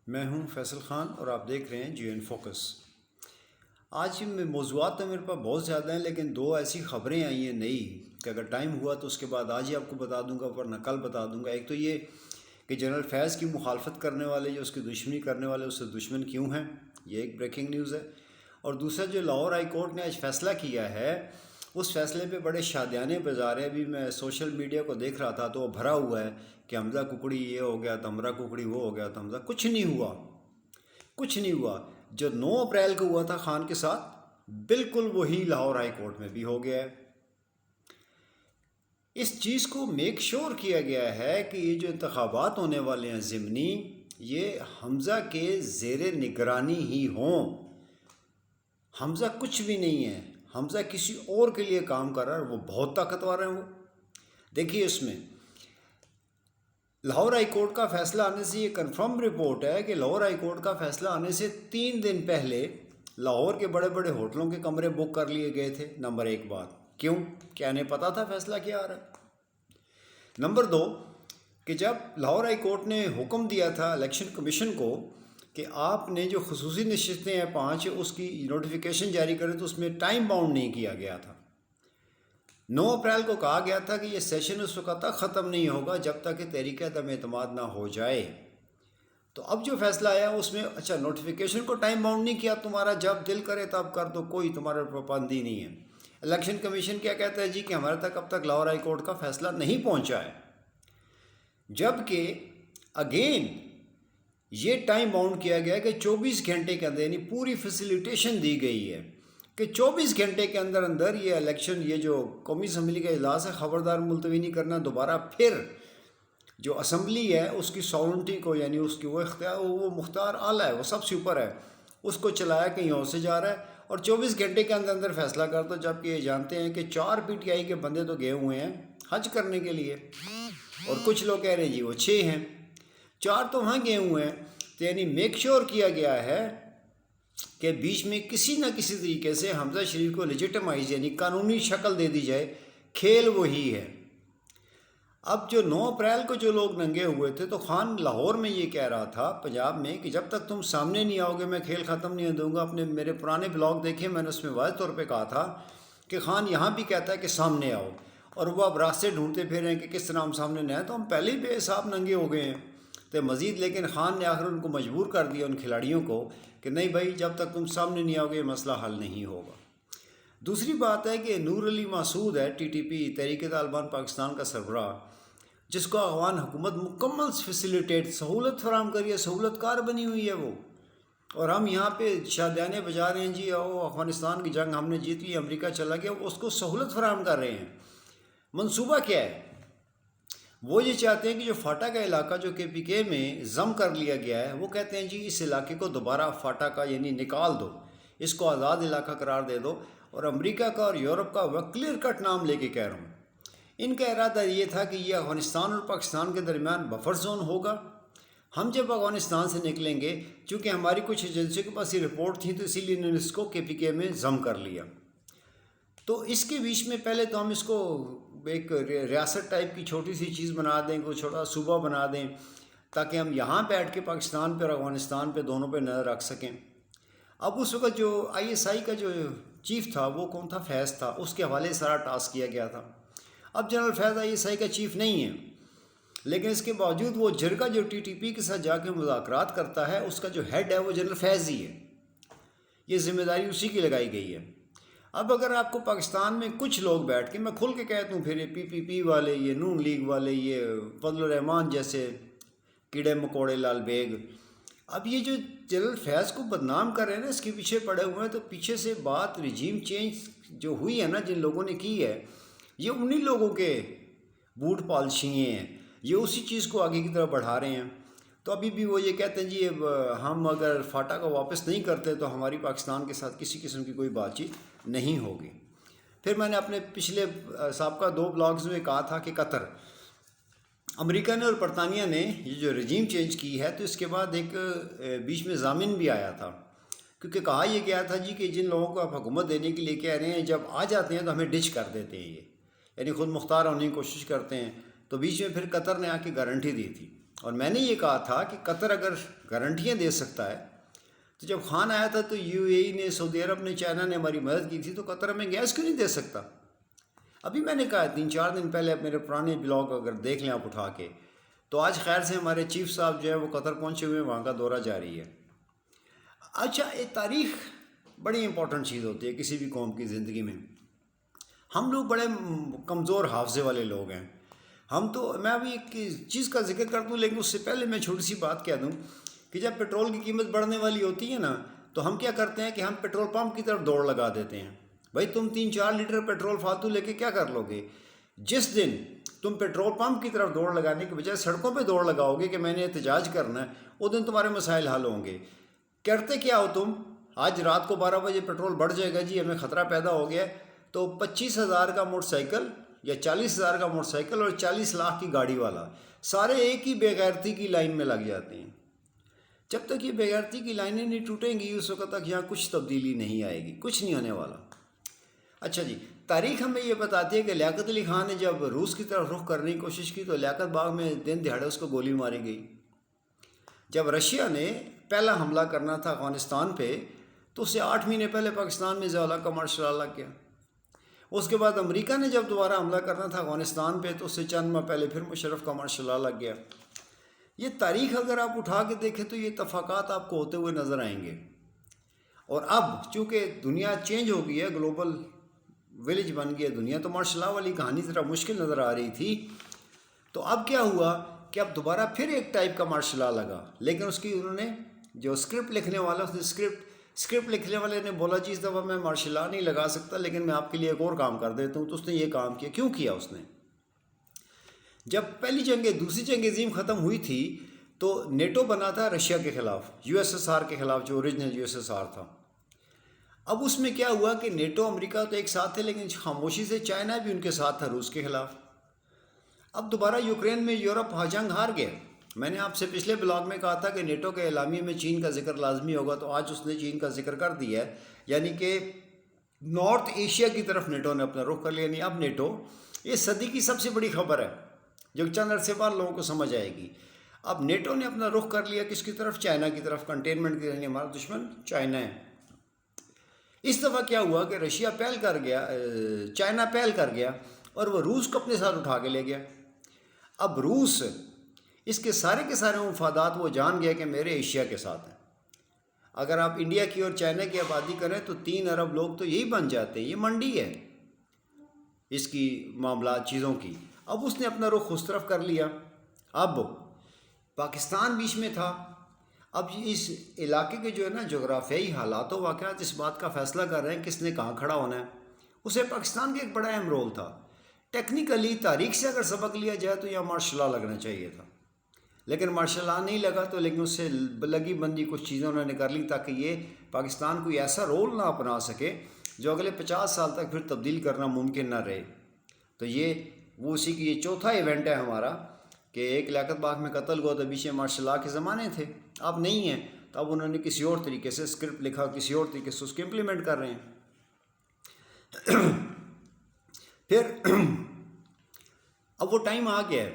میں ہوں فیصل خان اور آپ دیکھ رہے ہیں جی این فوکس۔ آج موضوعات تو میرے پاس بہت زیادہ ہیں، لیکن دو ایسی خبریں آئی ہیں نئی کہ اگر ٹائم ہوا تو اس کے بعد آج ہی آپ کو بتا دوں گا، ورنہ کل بتا دوں گا۔ ایک تو یہ کہ جنرل فیض کی مخالفت کرنے والے جو اس کی دشمنی کرنے والے اس سے دشمن کیوں ہیں، یہ ایک بریکنگ نیوز ہے۔ اور دوسرا جو لاہور ہائی کورٹ نے آج فیصلہ کیا ہے، اس فیصلے پہ بڑے شادیانے بازار ہیں۔ ابھی میں سوشل میڈیا کو دیکھ رہا تھا تو وہ بھرا ہوا ہے کہ حمزہ ککڑی یہ ہو گیا، تمرا ککڑی وہ ہو گیا، حمزہ کچھ نہیں ہوا، کچھ نہیں ہوا۔ جو 9 اپریل کو ہوا تھا خان کے ساتھ، بالکل وہی لاہور ہائی کورٹ میں بھی ہو گیا ہے۔ اس چیز کو میک شور کیا گیا ہے کہ یہ جو انتخابات ہونے والے ہیں ضمنی، یہ حمزہ کے زیر نگرانی ہی ہوں۔ حمزہ کچھ بھی نہیں ہے، حمزہ کسی اور کے لیے کام کر رہا ہے، وہ بہت طاقتور ہیں۔ وہ دیکھیے، اس میں لاہور ہائی کورٹ کا فیصلہ آنے سے یہ کنفرم رپورٹ ہے کہ لاہور ہائی کورٹ کا فیصلہ آنے سے 3 دن پہلے لاہور کے بڑے بڑے ہوٹلوں کے کمرے بک کر لیے گئے تھے۔ نمبر 1 بات، کیوں؟ کیا انہیں پتہ تھا فیصلہ کیا آ رہا ہے؟ نمبر 2 کہ جب لاہور ہائی کورٹ نے حکم دیا تھا الیکشن کمیشن کو کہ آپ نے جو خصوصی نشستیں ہیں 5 اس کی نوٹیفیکیشن جاری کریں، تو اس میں ٹائم باؤنڈ نہیں کیا گیا تھا۔ 9 اپریل کو کہا گیا تھا کہ یہ سیشن اس وقت تک ختم نہیں ہوگا جب تک کہ تحریک عدم اعتماد نہ ہو جائے۔ تو اب جو فیصلہ آیا اس میں اچھا نوٹیفیکیشن کو ٹائم باؤنڈ نہیں کیا، تمہارا جب دل کرے تب کر دو، کوئی تمہارا پابندی نہیں ہے۔ الیکشن کمیشن کیا کہتا ہے جی کہ ہمارے تک اب تک لاہور ہائی کورٹ کا فیصلہ نہیں پہنچا ہے، جبکہ اگین یہ ٹائم باؤنڈ کیا گیا کہ 24 گھنٹے کے اندر، یعنی پوری فیسیلیٹیشن دی گئی ہے کہ 24 گھنٹے کے اندر اندر یہ الیکشن، یہ جو قومی اسمبلی کا اجلاس ہے، خبردار ملتوی نہیں کرنا دوبارہ۔ پھر جو اسمبلی ہے اس کی ساورنٹی کو، یعنی اس کی وہ اختیار، وہ مختار اعلیٰ ہے، وہ سب سے اوپر ہے، اس کو چلایا کہیں اور سے جا رہا ہے، اور 24 گھنٹے کے اندر اندر فیصلہ کر دو۔ جبکہ یہ جانتے ہیں کہ 4 پی ٹی آئی کے بندے تو گئے ہوئے ہیں حج کرنے کے لیے، اور کچھ لوگ کہہ رہے ہیں جی وہ 6 ہیں، 4 تو وہاں گئے ہوئے ہیں۔ تو یعنی میک شور کیا گیا ہے کہ بیچ میں کسی نہ کسی طریقے سے حمزہ شریف کو لیجیٹمائز، یعنی قانونی شکل دے دی جائے۔ کھیل وہی ہے۔ اب جو 9 اپریل کو جو لوگ ننگے ہوئے تھے، تو خان لاہور میں یہ کہہ رہا تھا پنجاب میں کہ جب تک تم سامنے نہیں آؤ گے میں کھیل ختم نہیں دوں گا۔ میرے پرانے بلاگ دیکھیں، میں نے اس میں واضح طور پہ کہا تھا کہ خان یہاں بھی کہتا ہے کہ سامنے آؤ، اور وہ اب راستے ڈھونڈتے پھر رہے ہیں کہ کس طرح ہم سامنے نہ آئیں۔ تو ہم پہلے ہی بے حساب ننگے ہو گئے ہیں تو مزید، لیکن خان نے آخر ان کو مجبور کر دیا، ان کھلاڑیوں کو، کہ نہیں بھائی جب تک تم سامنے نہیں آؤ گے یہ مسئلہ حل نہیں ہوگا۔ دوسری بات ہے کہ نور علی مسعود ہے، ٹی ٹی پی تحریک طالبان پاکستان کا سربراہ، جس کو افغان حکومت مکمل فیسیلیٹیٹ، سہولت فراہم کری ہے، سہولت کار بنی ہوئی ہے وہ، اور ہم یہاں پہ شادیانے بجا رہے ہیں جی افغانستان کی جنگ ہم نے جیت لی، امریکہ چلا گیا، اس کو سہولت فراہم کر رہے ہیں۔ منصوبہ کیا ہے؟ وہ یہ چاہتے ہیں کہ جو فاٹا کا علاقہ جو کے پی کے میں ضم کر لیا گیا ہے، وہ کہتے ہیں جی اس علاقے کو دوبارہ فاٹا کا یعنی نکال دو، اس کو آزاد علاقہ قرار دے دو، اور امریکہ کا اور یورپ کا وہ کلیئر کٹ نام لے کے کہہ رہا ہوں۔ ان کا ارادہ یہ تھا کہ یہ افغانستان اور پاکستان کے درمیان بفر زون ہوگا۔ ہم جب افغانستان سے نکلیں گے، چونکہ ہماری کچھ ایجنسیوں کے پاس یہ رپورٹ تھی، تو اسی لیے انہوں نے اس کو کے پی کے میں ضم کر لیا۔ تو اس کے بیچ میں پہلے تو ہم اس کو ایک ریاست ٹائپ کی چھوٹی سی چیز بنا دیں، کوئی چھوٹا صوبہ بنا دیں، تاکہ ہم یہاں بیٹھ کے پاکستان پہ اور افغانستان پہ دونوں پہ نظر رکھ سکیں۔ اب اس وقت جو آئی ایس آئی کا جو چیف تھا وہ کون تھا؟ فیض تھا، اس کے حوالے سارا ٹاسک کیا گیا تھا۔ اب general Faiz I S I کا چیف نہیں ہے، لیکن اس کے باوجود وہ جرگہ جو ٹی ٹی پی کے ساتھ جا کے مذاکرات کرتا ہے، اس کا جو ہیڈ ہے وہ جنرل فیض ہی ہے، یہ ذمہ داری اسی کی لگائی گئی ہے۔ اب اگر آپ کو پاکستان میں کچھ لوگ بیٹھ کے، میں کھل کے کہتا ہوں، پھر یہ پی پی پی والے، یہ نون لیگ والے، یہ فضل الرحمان جیسے کیڑے مکوڑے لال بیگ، اب یہ جو جنرل فیض کو بدنام کر رہے ہیں نا، اس کے پیچھے پڑے ہوئے ہیں، تو پیچھے سے بات رجیم چینج جو ہوئی ہے نا، جن لوگوں نے کی ہے، یہ انہی لوگوں کے بوٹ پالشیے ہیں، یہ اسی چیز کو آگے کی طرف بڑھا رہے ہیں۔ تو ابھی بھی وہ یہ کہتے ہیں جی ہم اگر فاٹا کو واپس نہیں کرتے تو ہماری پاکستان کے ساتھ کسی قسم کی کوئی بات چیت نہیں ہوگی۔ پھر میں نے اپنے پچھلے سابقہ 2 بلاگز میں کہا تھا کہ قطر، امریکہ نے اور برطانیہ نے یہ جو رجیم چینج کی ہے، تو اس کے بعد ایک بیچ میں ضامن بھی آیا تھا، کیونکہ کہا یہ گیا تھا جی کہ جن لوگوں کو آپ حکومت دینے کے لیے کہہ رہے ہیں، جب آ جاتے ہیں تو ہمیں ڈچ کر دیتے ہیں، یہ یعنی خود مختار ہونے کی کوشش کرتے ہیں۔ تو بیچ میں پھر قطر نے آ کے گارنٹی دی تھی اور میں نے یہ کہا تھا کہ قطر اگر گارنٹیاں دے سکتا ہے تو جب خان آیا تھا تو یو اے ای نے، سعودی عرب نے، چائنا نے ہماری مدد کی تھی، تو قطر ہمیں گیس کیوں نہیں دے سکتا؟ ابھی میں نے کہا 3-4 دن پہلے، اب میرے پرانے بلاگ اگر دیکھ لیں آپ اٹھا کے، تو آج خیر سے ہمارے چیف صاحب جو ہے وہ قطر پہنچے ہوئے ہیں، وہاں کا دورہ جاری ہے۔ اچھا، یہ تاریخ بڑی امپورٹنٹ چیز ہوتی ہے کسی بھی قوم کی زندگی میں۔ ہم لوگ بڑے کمزور حافظے والے لوگ ہیں ہم تو۔ میں ابھی ایک چیز کا ذکر کر دوں، لیکن اس سے پہلے میں چھوٹی سی بات کہہ دوں کہ جب پیٹرول کی قیمت بڑھنے والی ہوتی ہے نا، تو ہم کیا کرتے ہیں کہ ہم پیٹرول پمپ کی طرف دوڑ لگا دیتے ہیں۔ بھائی تم 3-4 لیٹر پیٹرول فالتو لے کے کیا کر لو گے؟ جس دن تم پیٹرول پمپ کی طرف دوڑ لگانے کے بجائے سڑکوں پہ دوڑ لگاؤ گے کہ میں نے احتجاج کرنا ہے، وہ دن تمہارے مسائل حل ہوں گے۔ کرتے کیا ہو تم؟ آج رات کو 12 بجے پیٹرول بڑھ جائے گا، جی ہمیں خطرہ پیدا ہو گیا، تو 25,000 کا موٹر سائیکل یا 40,000 کا موٹر سائیکل اور 40 لاکھ کی گاڑی والا سارے ایک ہی بے غیرتی کی لائن میں لگ جاتے ہیں۔ جب تک یہ بے غیرتی کی لائنیں نہیں ٹوٹیں گی، اس وقت تک یہاں کچھ تبدیلی نہیں آئے گی، کچھ نہیں ہونے والا۔ اچھا جی، تاریخ ہمیں یہ بتاتی ہے کہ لیاقت علی خان نے جب روس کی طرف رخ کرنے کی کوشش کی تو لیاقت باغ میں دن دہاڑے اس کو گولی ماری گئی۔ جب رشیا نے پہلا حملہ کرنا تھا افغانستان پہ، تو اس سے 8 مہینے پہلے پاکستان میں ضیاء الحق کا مارشل لا لگ گیا۔ اس کے بعد امریکہ نے جب دوبارہ حملہ کرنا تھا افغانستان پہ، تو اس سے چند ماہ پہلے پھر مشرف کا مارشل لا لگ گیا۔ یہ تاریخ اگر آپ اٹھا کے دیکھیں تو یہ اتفاقات آپ کو ہوتے ہوئے نظر آئیں گے۔ اور اب چونکہ دنیا چینج ہو گئی ہے، گلوبل ویلیج بن گئی ہے دنیا، تو مارشل لا والی کہانی ذرا مشکل نظر آ رہی تھی۔ تو اب کیا ہوا کہ اب دوبارہ پھر ایک ٹائپ کا مارشل لا لگا، لیکن اس کی انہوں نے جو اسکرپٹ لکھنے والا، اس نے اسکرپٹ لکھنے والے نے بولا جی اس دفعہ میں مارشل لا نہیں لگا سکتا، لیکن میں آپ کے لیے ایک اور کام کر دیتا ہوں۔ تو اس نے یہ کام کیا۔ کیوں کیا اس نے؟ جب پہلی دوسری جنگ عظیم ختم ہوئی تھی تو نیٹو بنا تھا رشیا کے خلاف، یو ایس ایس آر کے خلاف، جو original U S S R تھا۔ اب اس میں کیا ہوا کہ نیٹو امریکہ تو ایک ساتھ تھے، لیکن خاموشی سے چائنا بھی ان کے ساتھ تھا روس کے خلاف۔ اب دوبارہ یوکرین میں یورپ جنگ ہار گیا۔ میں نے آپ سے پچھلے بلاگ میں کہا تھا کہ نیٹو کے اعلامیے میں چین کا ذکر لازمی ہوگا، تو آج اس نے چین کا ذکر کر دیا ہے، یعنی کہ نارتھ ایشیا کی طرف نیٹو نے اپنا رخ کر لیا۔ یعنی اب نیٹو، یہ صدی کی سب سے بڑی خبر ہے جو چند عرصے بعد لوگوں کو سمجھ آئے گی۔ اب نیٹو نے اپنا رخ کر لیا کس کی طرف؟ چائنا کی طرف، کنٹینمنٹ کی، یعنی ہمارا دشمن چائنا ہے۔ اس دفعہ کیا ہوا کہ رشیا پہل کر گیا، چائنا پہل کر گیا، اور وہ روس کو اپنے ساتھ اٹھا کے لے گیا۔ اب روس، اس کے سارے مفادات وہ جان گیا کہ میرے ایشیا کے ساتھ ہیں۔ اگر آپ انڈیا کی اور چائنا کی آبادی کریں تو 3 ارب لوگ تو یہی بن جاتے ہیں، یہ منڈی ہے اس کی معاملات چیزوں کی۔ اب اس نے اپنا رخ اس طرف کر لیا۔ اب پاکستان بیچ میں تھا۔ اب اس علاقے کے جو ہے نا جغرافیائی حالات و واقعات اس بات کا فیصلہ کر رہے ہیں کس نے کہاں کھڑا ہونا ہے۔ اسے پاکستان کا ایک بڑا اہم رول تھا۔ ٹیکنیکلی تاریخ سے اگر سبق لیا جائے تو یہاں مارشل لا لگنا چاہیے تھا، لیکن مارشل لا نہیں لگا، تو لیکن اس سے لگی بندی کچھ چیزیں انہوں نے کر لی تاکہ یہ پاکستان کوئی ایسا رول نہ اپنا سکے جو اگلے 50 سال تک پھر تبدیل کرنا ممکن نہ رہے۔ تو وہ اسی کی یہ چوتھا ایونٹ ہے ہمارا کہ ایک لیاقت باغ میں قتل ہوا، تو پیچھے مارشل لا کے زمانے تھے، اب نہیں ہیں، تو اب انہوں نے کسی اور طریقے سے اسکرپٹ لکھا، کسی اور طریقے سے اس کو امپلیمنٹ کر رہے ہیں۔ پھر اب وہ ٹائم آ گیا ہے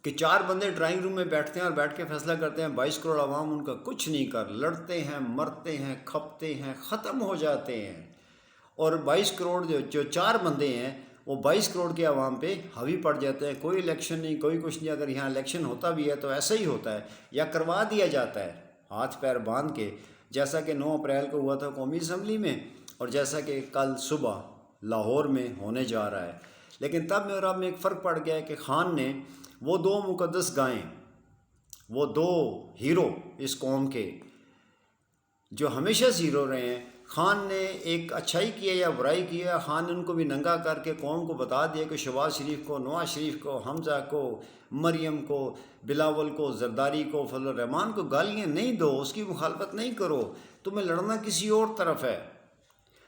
کہ 4 بندے ڈرائنگ روم میں بیٹھتے ہیں اور بیٹھ کے فیصلہ کرتے ہیں 22 کروڑ عوام ان کا کچھ نہیں کر، لڑتے ہیں، مرتے ہیں، کھپتے ہیں، ختم ہو جاتے ہیں، اور 22 کروڑ جو 4 بندے ہیں وہ 22 کروڑ کے عوام پہ حاوی پڑ جاتے ہیں۔ کوئی الیکشن نہیں، کوئی کچھ نہیں۔ اگر یہاں الیکشن ہوتا بھی ہے تو ایسا ہی ہوتا ہے، یا کروا دیا جاتا ہے ہاتھ پیر باندھ کے، جیسا کہ 9 اپریل کو ہوا تھا قومی اسمبلی میں، اور جیسا کہ کل صبح لاہور میں ہونے جا رہا ہے۔ لیکن تب میں اور اب میں ایک فرق پڑ گیا ہے کہ خان نے وہ 2 مقدس گائیں، وہ 2 ہیرو اس قوم کے جو ہمیشہ سے ہیرو رہے ہیں، خان نے ایک اچھائی کی ہے یا برائی کی ہے، خان نے ان کو بھی ننگا کر کے قوم کو بتا دیا کہ شہباز شریف کو، نواز شریف کو، حمزہ کو، مریم کو، بلاول کو، زرداری کو، فضل الرحمان کو گالیاں نہیں دو، اس کی مخالفت نہیں کرو، تمہیں لڑنا کسی اور طرف ہے۔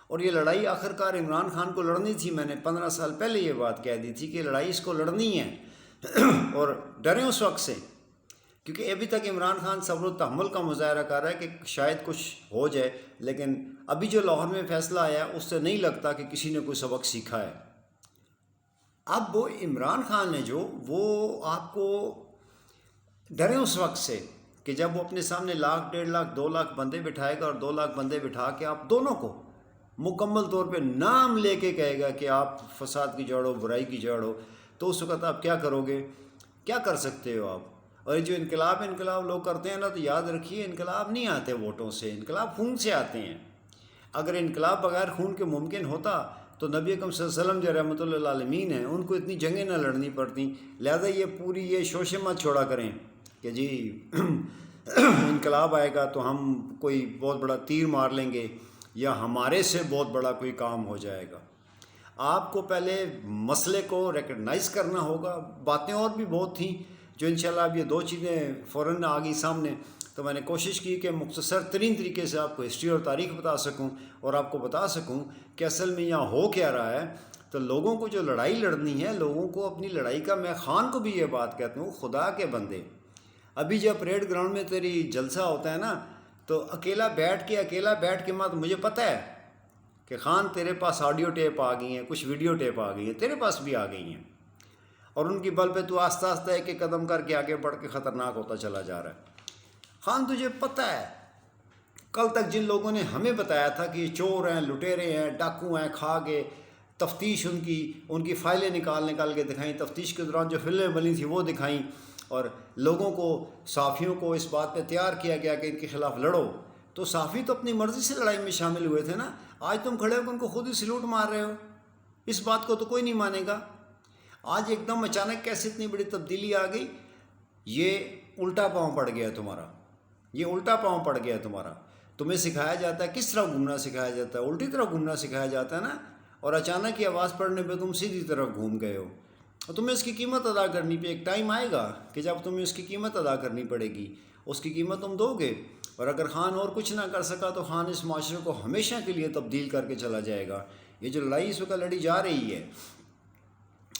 اور یہ لڑائی آخر کار عمران خان کو لڑنی تھی۔ میں نے 15 سال پہلے یہ بات کہہ دی تھی کہ لڑائی اس کو لڑنی ہے، اور ڈریں اس وقت سے، کیونکہ ابھی تک عمران خان صبر و تحمل کا مظاہرہ کر رہا ہے کہ شاید کچھ ہو جائے، لیکن ابھی جو لاہور میں فیصلہ آیا اس سے نہیں لگتا کہ کسی نے کوئی سبق سیکھا ہے۔ اب وہ عمران خان نے وہ آپ کو ڈریں اس وقت سے کہ جب وہ اپنے سامنے 1,00,000 1,50,000 2,00,000 بندے بٹھائے گا اور 2,00,000 بندے بٹھا کے آپ دونوں کو مکمل طور پہ نام لے کے کہے گا کہ آپ فساد کی جڑ ہو، برائی کی جڑ ہو، تو اس وقت آپ کیا کرو گے؟ کیا کر سکتے ہو آپ؟ اور جو انقلاب لوگ کرتے ہیں نا، تو یاد رکھیے انقلاب نہیں آتے ووٹوں سے، انقلاب خون سے آتے ہیں۔ اگر انقلاب بغیر خون کے ممکن ہوتا تو نبی اکرم صلی اللہ علیہ وسلم جو رحمۃ اللہ عالمین ہیں ان کو اتنی جنگیں نہ لڑنی پڑتی۔ لہذا یہ پوری یہ شوشے مت چھوڑا کریں کہ جی انقلاب آئے گا تو ہم کوئی بہت بڑا تیر مار لیں گے یا ہمارے سے بہت بڑا کوئی کام ہو جائے گا۔ آپ کو پہلے مسئلے کو ریکگنائز کرنا ہوگا۔ باتیں اور بھی بہت تھیں جو انشاءاللہ اب یہ دو چیزیں فوراً آ گئی سامنے، تو میں نے کوشش کی کہ مختصر ترین طریقے سے آپ کو ہسٹری اور تاریخ بتا سکوں اور آپ کو بتا سکوں کہ اصل میں یہاں ہو کیا رہا ہے۔ تو لوگوں کو جو لڑائی لڑنی ہے، لوگوں کو اپنی لڑائی کا، میں خان کو بھی یہ بات کہتا ہوں، خدا کے بندے، ابھی جب پریڈ گراؤنڈ میں تیری جلسہ ہوتا ہے نا، تو اکیلا بیٹھ کے مت، مجھے پتہ ہے کہ خان تیرے پاس آڈیو ٹیپ آ گئی ہیں، کچھ ویڈیو ٹیپ آ گئی ہیں، تیرے پاس بھی آ گئی ہیں، اور ان کی بل پہ تو آہستہ آہستہ ایک ایک قدم کر کے آگے بڑھ کے خطرناک ہوتا چلا جا رہا ہے۔ خان تجھے پتہ ہے کل تک جن لوگوں نے ہمیں بتایا تھا کہ یہ چور ہیں، لٹیرے ہیں، ڈاکو ہیں، کھا کے تفتیش ان کی فائلیں نکال کے دکھائیں، تفتیش کے دوران جو فلمیں بنی تھیں وہ دکھائیں، اور لوگوں کو، صحافیوں کو اس بات پہ تیار کیا گیا کہ ان کے خلاف لڑو، تو صحافی تو اپنی مرضی سے لڑائی میں شامل ہوئے تھے نا۔ آج تم کھڑے ہو کہ ان کو خود ہی سلوٹ مار رہے ہو، اس بات کو تو کوئی نہیں مانے گا۔ آج ایک دم اچانک کیسے اتنی بڑی تبدیلی آ گئی؟ یہ الٹا پاؤں پڑ گیا تمہارا، یہ الٹا پاؤں پڑ گیا تمہارا۔ تمہیں سکھایا جاتا ہے کس طرح گھومنا، سکھایا جاتا ہے الٹی طرح گھومنا سکھایا جاتا ہے نا، اور اچانک ہی آواز پڑنے پہ تم سیدھی طرف گھوم گئے ہو، اور تمہیں اس کی قیمت ادا کرنی پہ ایک ٹائم آئے گا کہ جب تمہیں اس کی قیمت ادا کرنی پڑے گی، اس کی قیمت تم دو گے۔ اور اگر خان اور کچھ نہ کر سکا تو خان اس معاشرے کو ہمیشہ کے لیے تبدیل کر کے چلا جائے گا۔ یہ جو لڑائی اس وقت لڑی جا رہی ہے،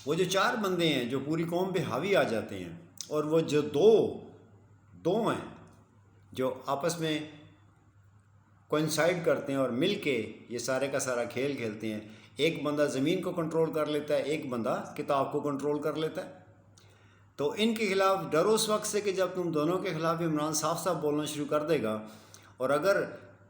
وہ جو 4 بندے ہیں جو پوری قوم پہ حاوی آ جاتے ہیں، اور وہ جو دو ہیں جو آپس میں کوئنسائڈ کرتے ہیں اور مل کے یہ سارے کا سارا کھیل کھیلتے ہیں، ایک بندہ زمین کو کنٹرول کر لیتا ہے، ایک بندہ کتاب کو کنٹرول کر لیتا ہے۔ تو ان کے خلاف ڈرو اس وقت سے کہ جب تم دونوں کے خلاف عمران صاف بولنا شروع کر دے گا، اور اگر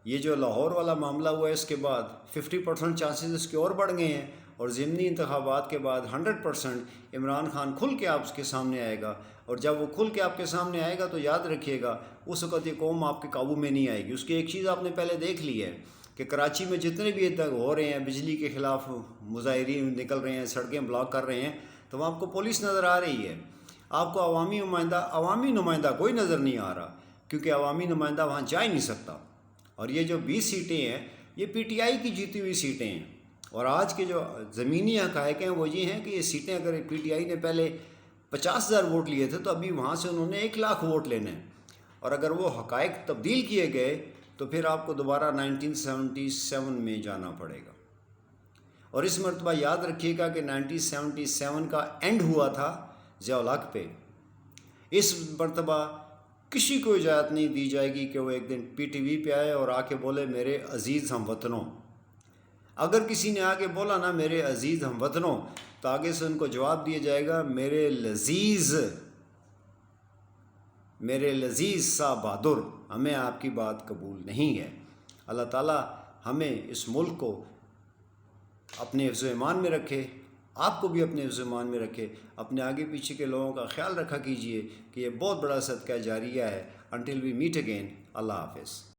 یہ جو لاہور والا معاملہ ہوا ہے اس کے بعد 50% چانسز اس کے اور بڑھ گئے ہیں، اور ضمنی انتخابات کے بعد 100% عمران خان کھل کے آپ کے سامنے آئے گا، اور جب وہ کھل کے آپ کے سامنے آئے گا تو یاد رکھیے گا اس وقت یہ قوم آپ کے قابو میں نہیں آئے گی۔ اس کی ایک چیز آپ نے پہلے دیکھ لی ہے کہ کراچی میں جتنے بھی تک ہو رہے ہیں، بجلی کے خلاف مظاہرین نکل رہے ہیں، سڑکیں بلاک کر رہے ہیں، تو وہاں آپ کو پولیس نظر آ رہی ہے، آپ کو عوامی نمائندہ کوئی نظر نہیں آ رہا، کیونکہ عوامی نمائندہ وہاں جا ہی نہیں سکتا۔ اور یہ جو 20 سیٹیں ہیں یہ پی ٹی آئی کی جیتی ہوئی سیٹیں ہیں، اور آج کے جو زمینی حقائق ہیں وہ یہ ہیں کہ یہ سیٹیں اگر پی ٹی آئی نے پہلے 50,000 ووٹ لیے تھے تو ابھی وہاں سے انہوں نے 1,00,000 ووٹ لینے ہیں، اور اگر وہ حقائق تبدیل کیے گئے تو پھر آپ کو دوبارہ 1977 میں جانا پڑے گا۔ اور اس مرتبہ یاد رکھیے گا کہ 1977 کا اینڈ ہوا تھا ضیاء الحق پہ۔ اس مرتبہ کسی کو اجازت نہیں دی جائے گی کہ وہ ایک دن پی ٹی وی پہ آئے اور آ کے بولے میرے عزیز ہم وطنوں۔ اگر کسی نے آگے بولا نا میرے عزیز ہم وطنوں، تو آگے سے ان کو جواب دیا جائے گا میرے لذیذ سا بہادر، ہمیں آپ کی بات قبول نہیں ہے۔ اللہ تعالیٰ ہمیں اس ملک کو اپنے حفظ و ایمان میں رکھے، آپ کو بھی اپنے حفظ و ایمان میں رکھے، اپنے آگے پیچھے کے لوگوں کا خیال رکھا کیجئے کہ یہ بہت بڑا صدقہ جاریہ ہے۔ انٹل وی میٹ اگین، اللہ حافظ۔